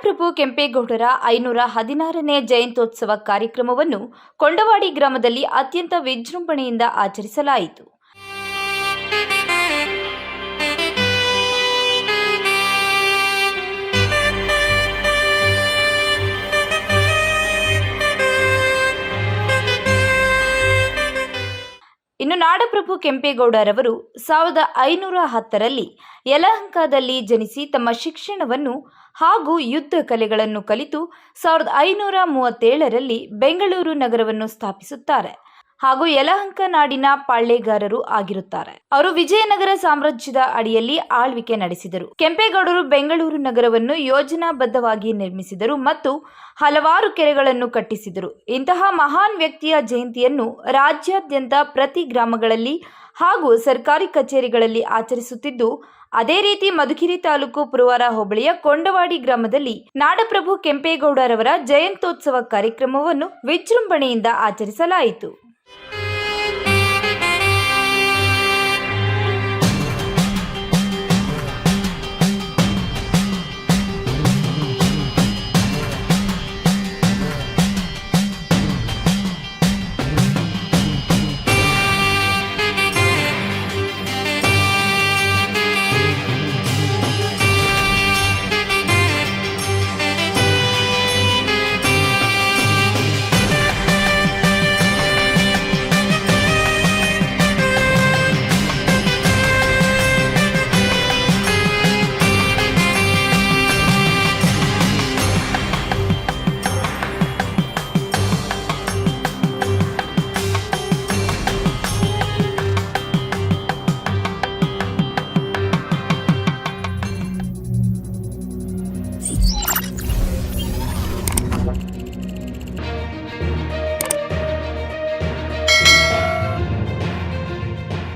ನಾಡಪ್ರಭು ಕೆಂಪೇಗೌಡರ 516ನೇ ಜಯಂತ್ಯೋತ್ಸವ ಕಾರ್ಯಕ್ರಮವನ್ನು ಕೊಂಡವಾಡಿ ಗ್ರಾಮದಲ್ಲಿ ಅತ್ಯಂತ ವಿಜೃಂಭಣೆಯಿಂದ ಆಚರಿಸಲಾಯಿತು. ಇನ್ನು ನಾಡಪ್ರಭು ಕೆಂಪೇಗೌಡರವರು 1510ರಲ್ಲಿ ಯಲಹಂಕದಲ್ಲಿ ಜನಿಸಿ ತಮ್ಮ ಶಿಕ್ಷಣವನ್ನು ಹಾಗೂ ಯುದ್ಧ ಕಲೆಗಳನ್ನು ಕಲಿತು 1537ರಲ್ಲಿ ಬೆಂಗಳೂರು ನಗರವನ್ನು ಸ್ಥಾಪಿಸುತ್ತಾರೆ ಹಾಗೂ ಯಲಹಂಕ ನಾಡಿನ ಪಾಳ್ಯಗಾರರು ಆಗಿರುತ್ತಾರೆ. ಅವರು ವಿಜಯನಗರ ಸಾಮ್ರಾಜ್ಯದ ಅಡಿಯಲ್ಲಿ ಆಳ್ವಿಕೆ ನಡೆಸಿದರು. ಕೆಂಪೇಗೌಡರು ಬೆಂಗಳೂರು ನಗರವನ್ನು ಯೋಜನಾಬದ್ಧವಾಗಿ ನಿರ್ಮಿಸಿದರು ಮತ್ತು ಹಲವಾರು ಕೆರೆಗಳನ್ನು ಕಟ್ಟಿಸಿದರು. ಇಂತಹ ಮಹಾನ್ ವ್ಯಕ್ತಿಯ ಜಯಂತಿಯನ್ನು ರಾಜ್ಯಾದ್ಯಂತ ಪ್ರತಿ ಗ್ರಾಮಗಳಲ್ಲಿ ಹಾಗೂ ಸರ್ಕಾರಿ ಕಚೇರಿಗಳಲ್ಲಿ ಆಚರಿಸುತ್ತಿದ್ದು, ಅದೇ ರೀತಿ ಮಧುಗಿರಿ ತಾಲೂಕು ಪುರವಾರ ಹೋಬಳಿಯ ಕೊಂಡವಾಡಿ ಗ್ರಾಮದಲ್ಲಿ ನಾಡಪ್ರಭು ಕೆಂಪೇಗೌಡರವರ ಜಯಂತ್ಯೋತ್ಸವ ಕಾರ್ಯಕ್ರಮವನ್ನು ವಿಜೃಂಭಣೆಯಿಂದ ಆಚರಿಸಲಾಯಿತು.